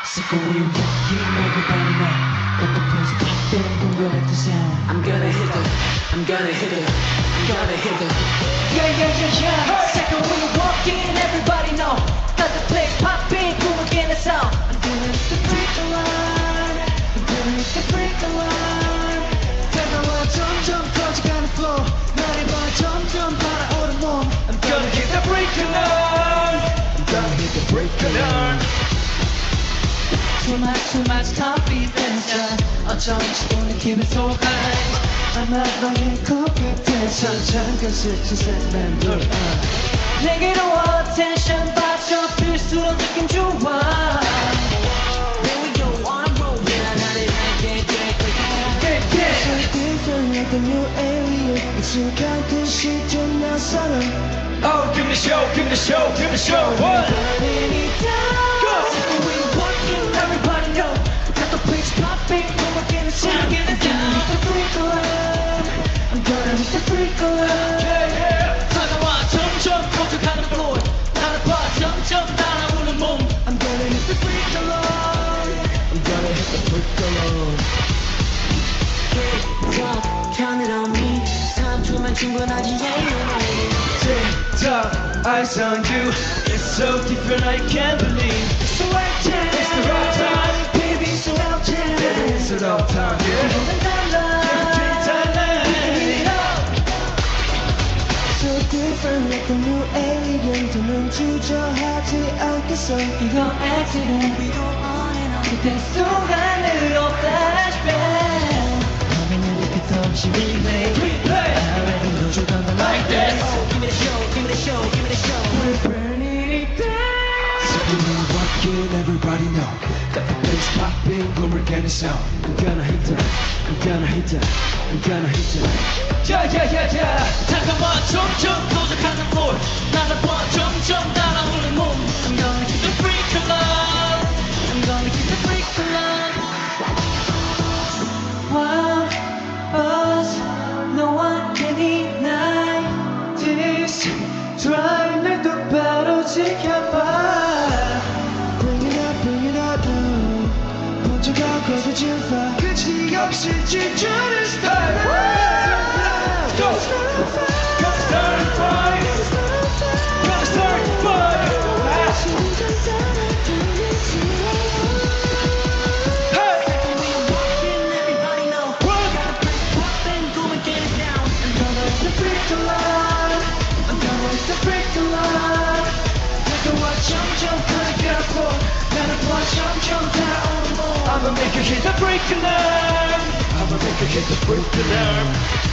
Second we walk in, everybody know that the place poppin', boom, go at the sound. I'm gonna hit her, I'm gonna hit her, I'm gonna hit her. Yeah, yeah, yeah, yeah. Hey. Second we walk in, everybody know that the place poppin', boom, again the sound. I'm gonna hit the break alarm, I'm gonna hit the break alarm. 다가와 점점 커져가는 flow, 나를 봐 점점 달아오른 몸. I'm gonna hit the break alarm, I'm gonna hit the break alarm. Too much time feeling shy. 어쩌면서 오늘 keep it so high. 아마 너의 코끝에서 잠깐 스쳐 맴돌아. 내게로 attention 받쳐 필수로 느낌 좋아. Here we go on a roll. Yeah, 나를 알게 돼. So different like a new alien. 익숙한 듯이 좀 낯설어. Oh, give me the show, give me the show, give me the show. What? Everybody know that the place popping, we're getting sound, getting down. I'm gonna hit the freak alarm. Yeah, yeah. 다가와 점점 커져가는 floor. 나를 봐 점점 달아오는 몸. I'm gonna hit the freak alarm. I'm gonna hit the freak alarm. Count it on me. 3초만 충분하지. Tick tock, eyes on you. It's so different, I can't believe. So right time, it's the right time. Baby, so out time. Baby, it's the right time. Yeah. So different like a new alien. 더는 주저하지 않겠어. 이건 accident. We go on and on. 그때 순간으로 flashback. coming in the 끝도 없이 replay. I already know you're gonna like this. Give me the show, give me the show, give me the show. We're burning it down. So when we walk in, everybody know that the place popping, when we're getting sound. I'm gonna hit that, I'm gonna hit that, I'm gonna hit that. Yeah, yeah, yeah, yeah. 다가와 점점 도착하는 floor. 나를 봐 점점 달아오는 몸. I'm gonna keep the freak alive. I'm gonna keep the freak alive. Wild us, no one can deny this. Try 날 똑바로 지켜봐. Bring it up, 번져가 커져진 fire. 끝이 없이 질주는 style. Go! Gonna start a fight. Gonna start a fight. Hey! Everybody know. What? Got a place poppin', go and get it down. I'm gonna hit the freak alarm. I'm gonna hit the freak alarm. 다가와 점점 커져가고 나를 봐 점점 달아오는 몸. I'ma make you hit the break alarm. I'ma make you hit the break alarm.